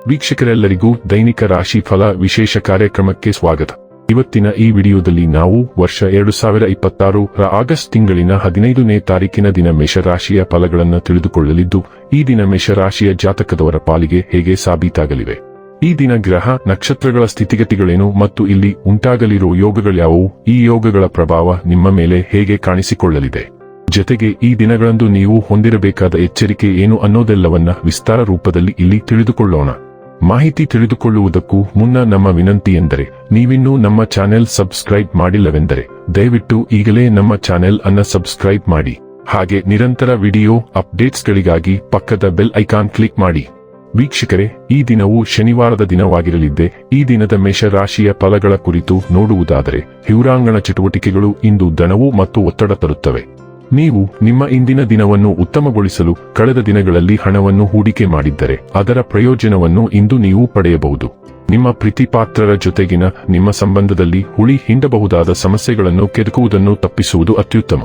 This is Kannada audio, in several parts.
ವೀಕ್ಷಕರೆಲ್ಲರಿಗೂ ದೈನಿಕ ರಾಶಿ ಫಲ ವಿಶೇಷ ಕಾರ್ಯಕ್ರಮಕ್ಕೆ ಸ್ವಾಗತ. ಇವತ್ತಿನ ಈ ವಿಡಿಯೋದಲ್ಲಿ ನಾವು ವರ್ಷ 2026 ರ ಆಗಸ್ಟ್ ತಿಂಗಳಿನ 15ನೇ ತಾರೀಕಿನ ದಿನ ಮೇಷರಾಶಿಯ ಫಲಗಳನ್ನು ತಿಳಿದುಕೊಳ್ಳಲಿದ್ದು, ಈ ದಿನ ಮೇಷರಾಶಿಯ ಜಾತಕದವರ ಪಾಲಿಗೆ ಹೇಗೆ ಸಾಬೀತಾಗಲಿವೆ, ಈ ದಿನ ಗ್ರಹ ನಕ್ಷತ್ರಗಳ ಸ್ಥಿತಿಗತಿಗಳೇನು ಮತ್ತು ಇಲ್ಲಿ ಉಂಟಾಗಲಿರುವ ಯೋಗಗಳ್ಯಾವುವು, ಈ ಯೋಗಗಳ ಪ್ರಭಾವ ನಿಮ್ಮ ಮೇಲೆ ಹೇಗೆ ಕಾಣಿಸಿಕೊಳ್ಳಲಿದೆ, ಜೊತೆಗೆ ಈ ದಿನಗಳಂದು ನೀವು ಹೊಂದಿರಬೇಕಾದ ಎಚ್ಚರಿಕೆ ಏನು ಅನ್ನೋದೆಲ್ಲವನ್ನ ವಿಸ್ತಾರ ರೂಪದಲ್ಲಿ ಇಲ್ಲಿ ತಿಳಿದುಕೊಳ್ಳೋಣ. ಮಾಹಿತಿ ತಿಳಿದುಕೊಳ್ಳುವುದಕ್ಕೂ ಮುನ್ನ ನಮ್ಮ ವಿನಂತಿ ಎಂದರೆ, ನೀವಿನ್ನೂ ನಮ್ಮ ಚಾನೆಲ್ ಸಬ್ಸ್ಕ್ರೈಬ್ ಮಾಡಿಲ್ಲವೆಂದರೆ ದಯವಿಟ್ಟು ಈಗಲೇ ನಮ್ಮ ಚಾನೆಲ್ ಅನ್ನು ಸಬ್ಸ್ಕ್ರೈಬ್ ಮಾಡಿ. ಹಾಗೆ ನಿರಂತರ ವಿಡಿಯೋ ಅಪ್ಡೇಟ್ಸ್ಗಳಿಗಾಗಿ ಪಕ್ಕದ ಬೆಲ್ ಐಕಾನ್ ಕ್ಲಿಕ್ ಮಾಡಿ. ವೀಕ್ಷಕರೇ, ಈ ದಿನವು ಶನಿವಾರದ ದಿನವಾಗಿರಲಿದ್ದೆ. ಈ ದಿನದ ಮೇಷರಾಶಿಯ ಫಲಗಳ ಕುರಿತು ನೋಡುವುದಾದರೆ, ಹಿವ್ರಾಂಗಣ ಚಟುವಟಿಕೆಗಳು ಇಂದು ದಣವು ಮತ್ತು ಒತ್ತಡ ತರುತ್ತವೆ. ನೀವು ನಿಮ್ಮ ಇಂದಿನ ದಿನವನ್ನು ಉತ್ತಮಗೊಳಿಸಲು ಕಳೆದ ದಿನಗಳಲ್ಲಿ ಹಣವನ್ನು ಹೂಡಿಕೆ ಮಾಡಿದ್ದರೆ ಅದರ ಪ್ರಯೋಜನವನ್ನು ಇಂದು ನೀವು ಪಡೆಯಬಹುದು. ನಿಮ್ಮ ಪ್ರೀತಿಪಾತ್ರರ ಜೊತೆಗಿನ ನಿಮ್ಮ ಸಂಬಂಧದಲ್ಲಿ ಹುಳಿ ಹಿಂಡಬಹುದಾದ ಸಮಸ್ಯೆಗಳನ್ನು ಕೆದಕುವುದನ್ನು ತಪ್ಪಿಸುವುದು ಅತ್ಯುತ್ತಮ.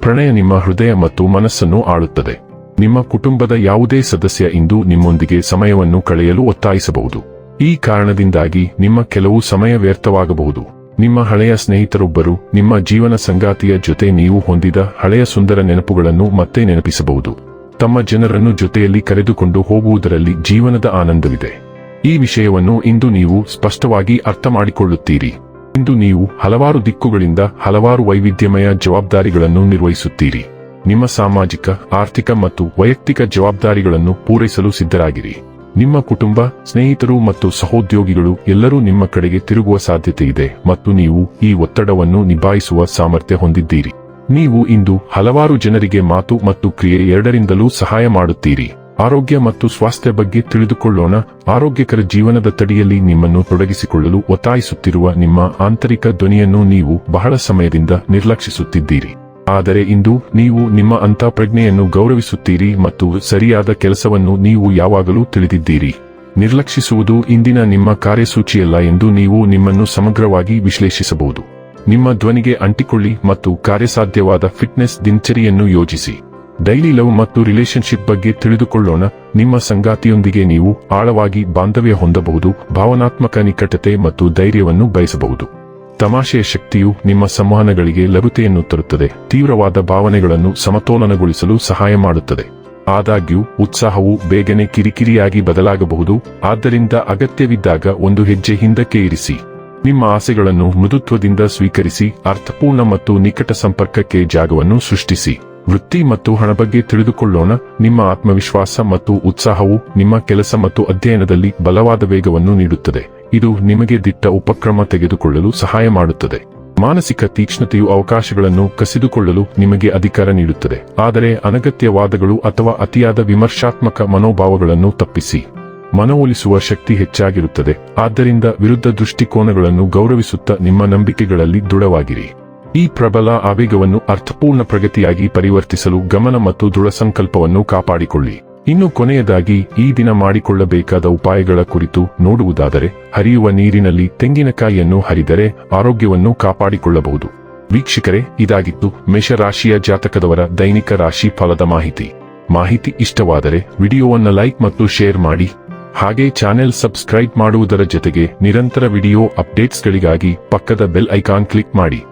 ಪ್ರಣಯ ನಿಮ್ಮ ಹೃದಯ ಮತ್ತು ಮನಸ್ಸನ್ನು ಆಳುತ್ತದೆ. ನಿಮ್ಮ ಕುಟುಂಬದ ಯಾವುದೇ ಸದಸ್ಯ ಇಂದು ನಿಮ್ಮೊಂದಿಗೆ ಸಮಯವನ್ನು ಕಳೆಯಲು ಒತ್ತಾಯಿಸಬಹುದು. ಈ ಕಾರಣದಿಂದಾಗಿ ನಿಮ್ಮ ಕೆಲವು ಸಮಯ ವ್ಯರ್ಥವಾಗಬಹುದು. ನಿಮ್ಮ ಹಳೆಯ ಸ್ನೇಹಿತರೊಬ್ಬರು ನಿಮ್ಮ ಜೀವನ ಸಂಗಾತಿಯ ಜೊತೆ ನೀವು ಹೊಂದಿದ ಹಳೆಯ ಸುಂದರ ನೆನಪುಗಳನ್ನು ಮತ್ತೆ ನೆನಪಿಸಬಹುದು. ತಮ್ಮ ಜನರನ್ನು ಜೊತೆಯಲ್ಲಿ ಕರೆದುಕೊಂಡು ಹೋಗುವುದರಲ್ಲಿ ಜೀವನದ ಆನಂದವಿದೆ. ಈ ವಿಷಯವನ್ನು ಇಂದು ನೀವು ಸ್ಪಷ್ಟವಾಗಿ ಅರ್ಥ ಮಾಡಿಕೊಳ್ಳುತ್ತೀರಿ. ಇಂದು ನೀವು ಹಲವಾರು ದಿಕ್ಕುಗಳಿಂದ ಹಲವಾರು ವೈವಿಧ್ಯಮಯ ಜವಾಬ್ದಾರಿಗಳನ್ನು ನಿರ್ವಹಿಸುತ್ತೀರಿ. ನಿಮ್ಮ ಸಾಮಾಜಿಕ, ಆರ್ಥಿಕ ಮತ್ತು ವೈಯಕ್ತಿಕ ಜವಾಬ್ದಾರಿಗಳನ್ನು ಪೂರೈಸಲು ಸಿದ್ಧರಾಗಿರಿ. ನಿಮ್ಮ ಕುಟುಂಬ, ಸ್ನೇಹಿತರು ಮತ್ತು ಸಹೋದ್ಯೋಗಿಗಳು ಎಲ್ಲರೂ ನಿಮ್ಮ ಕಡೆಗೆ ತಿರುಗುವ ಸಾಧ್ಯತೆ ಇದೆ ಮತ್ತು ನೀವು ಈ ಒತ್ತಡವನ್ನು ನಿಭಾಯಿಸುವ ಸಾಮರ್ಥ್ಯ ಹೊಂದಿದ್ದೀರಿ. ನೀವು ಇಂದು ಹಲವಾರು ಜನರಿಗೆ ಮಾತು ಮತ್ತು ಕ್ರಿಯೆ ಎರಡರಿಂದಲೂ ಸಹಾಯ ಮಾಡುತ್ತೀರಿ. ಆರೋಗ್ಯ ಮತ್ತು ಸ್ವಾಸ್ಥ್ಯ ಬಗ್ಗೆ ತಿಳಿದುಕೊಳ್ಳೋಣ. ಆರೋಗ್ಯಕರ ಜೀವನದ ತಡಿಯಲ್ಲಿ ನಿಮ್ಮನ್ನು ತೊಡಗಿಸಿಕೊಳ್ಳಲು ಒತ್ತಾಯಿಸುತ್ತಿರುವ ನಿಮ್ಮ ಆಂತರಿಕ ಧ್ವನಿಯನ್ನು ನೀವು ಬಹಳ ಸಮಯದಿಂದ ನಿರ್ಲಕ್ಷಿಸುತ್ತಿದ್ದೀರಿ. ಆದರೆ ಇಂದು ನೀವು ನಿಮ್ಮ ಅಂತಃಪ್ರಜ್ಞೆಯನ್ನು ಗೌರವಿಸುತ್ತೀರಿ ಮತ್ತು ಸರಿಯಾದ ಕೆಲಸವನ್ನು ನೀವು ಯಾವಾಗಲೂ ತಿಳಿದಿದ್ದೀರಿ. ನಿರ್ಲಕ್ಷಿಸುವುದು ಇಂದಿನ ನಿಮ್ಮ ಕಾರ್ಯಸೂಚಿಯಲ್ಲ ಎಂದು ನೀವು ನಿಮ್ಮನ್ನು ಸಮಗ್ರವಾಗಿ ವಿಶ್ಲೇಷಿಸಬಹುದು. ನಿಮ್ಮ ಧ್ವನಿಗೆ ಅಂಟಿಕೊಳ್ಳಿ ಮತ್ತು ಕಾರ್ಯಸಾಧ್ಯವಾದ ಫಿಟ್ನೆಸ್ ದಿನಚರಿಯನ್ನು ಯೋಜಿಸಿ. ಡೈಲಿ ಲವ್ ಮತ್ತು ರಿಲೇಶನ್ಶಿಪ್ ಬಗ್ಗೆ ತಿಳಿದುಕೊಳ್ಳೋಣ. ನಿಮ್ಮ ಸಂಗಾತಿಯೊಂದಿಗೆ ನೀವು ಆಳವಾಗಿ ಬಾಂಧವ್ಯ ಹೊಂದಬಹುದು, ಭಾವನಾತ್ಮಕ ನಿಕಟತೆ ಮತ್ತು ಧೈರ್ಯವನ್ನು ಬಯಸಬಹುದು. ತಮಾಷೆಯ ಶಕ್ತಿಯು ನಿಮ್ಮ ಸಂವಹನಗಳಿಗೆ ಲಘುತೆಯನ್ನು ತರುತ್ತದೆ, ತೀವ್ರವಾದ ಭಾವನೆಗಳನ್ನು ಸಮತೋಲನಗೊಳಿಸಲು ಸಹಾಯ ಮಾಡುತ್ತದೆ. ಆದಾಗ್ಯೂ ಉತ್ಸಾಹವು ಬೇಗನೆ ಕಿರಿಕಿರಿಯಾಗಿ ಬದಲಾಗಬಹುದು, ಆದ್ದರಿಂದ ಅಗತ್ಯವಿದ್ದಾಗ ಒಂದು ಹೆಜ್ಜೆ ಹಿಂದಕ್ಕೆ ಇರಿಸಿ. ನಿಮ್ಮ ಆಸೆಗಳನ್ನು ಮೃದುತ್ವದಿಂದ ಸ್ವೀಕರಿಸಿ, ಅರ್ಥಪೂರ್ಣ ಮತ್ತು ನಿಕಟ ಸಂಪರ್ಕಕ್ಕೆ ಜಾಗವನ್ನು ಸೃಷ್ಟಿಸಿ. ವೃತ್ತಿ ಮತ್ತು ಹಣ ಬಗ್ಗೆ ತಿಳಿದುಕೊಳ್ಳೋಣ. ನಿಮ್ಮ ಆತ್ಮವಿಶ್ವಾಸ ಮತ್ತು ಉತ್ಸಾಹವು ನಿಮ್ಮ ಕೆಲಸ ಮತ್ತು ಅಧ್ಯಯನದಲ್ಲಿ ಬಲವಾದ ವೇಗವನ್ನು ನೀಡುತ್ತದೆ. ಇದು ನಿಮಗೆ ದಿಟ್ಟ ಉಪಕ್ರಮ ತೆಗೆದುಕೊಳ್ಳಲು ಸಹಾಯ ಮಾಡುತ್ತದೆ. ಮಾನಸಿಕ ತೀಕ್ಷ್ಣತೆಯು ಅವಕಾಶಗಳನ್ನು ಕಸಿದುಕೊಳ್ಳಲು ನಿಮಗೆ ಅಧಿಕಾರ ನೀಡುತ್ತದೆ, ಆದರೆ ಅನಗತ್ಯ ವಾದಗಳು ಅಥವಾ ಅತಿಯಾದ ವಿಮರ್ಶಾತ್ಮಕ ಮನೋಭಾವಗಳನ್ನು ತಪ್ಪಿಸಿ. ಮನವೊಲಿಸುವ ಶಕ್ತಿ ಹೆಚ್ಚಾಗಿರುತ್ತದೆ, ಆದ್ದರಿಂದ ವಿರುದ್ಧ ದೃಷ್ಟಿಕೋನಗಳನ್ನು ಗೌರವಿಸುತ್ತಾ ನಿಮ್ಮ ನಂಬಿಕೆಗಳಲ್ಲಿ ದೃಢವಾಗಿರಿ. ಈ ಪ್ರಬಲ ಆವೇಗವನ್ನು ಅರ್ಥಪೂರ್ಣ ಪ್ರಗತಿಯಾಗಿ ಪರಿವರ್ತಿಸಲು ಗಮನ ಮತ್ತು ದೃಢ ಸಂಕಲ್ಪವನ್ನು ಕಾಪಾಡಿಕೊಳ್ಳಿ. ಇನ್ನು ಕೊನೆಯದಾಗಿ ಈ ದಿನ ಮಾಡಿಕೊಳ್ಳಬೇಕಾದ ಉಪಾಯಗಳ ಕುರಿತು ನೋಡುವುದಾದರೆ, ಹರಿಯುವ ನೀರಿನಲ್ಲಿ ತೆಂಗಿನಕಾಯಿಯನ್ನು ಹರಿದರೆ ಆರೋಗ್ಯವನ್ನು ಕಾಪಾಡಿಕೊಳ್ಳಬಹುದು. ವೀಕ್ಷಕರೇ, ಇದಾಗಿತ್ತು ಮೇಷರಾಶಿಯ ಜಾತಕದವರ ದೈನಿಕ ರಾಶಿ ಫಲದ ಮಾಹಿತಿ ಇಷ್ಟವಾದರೆ ವಿಡಿಯೋವನ್ನು ಲೈಕ್ ಮತ್ತು ಶೇರ್ ಮಾಡಿ. ಹಾಗೆ ಚಾನೆಲ್ ಸಬ್ಸ್ಕ್ರೈಬ್ ಮಾಡುವುದರ ಜೊತೆಗೆ ನಿರಂತರ ವಿಡಿಯೋ ಅಪ್ಡೇಟ್ಸ್ಗಳಿಗಾಗಿ ಪಕ್ಕದ ಬೆಲ್ ಐಕಾನ್ ಕ್ಲಿಕ್ ಮಾಡಿ.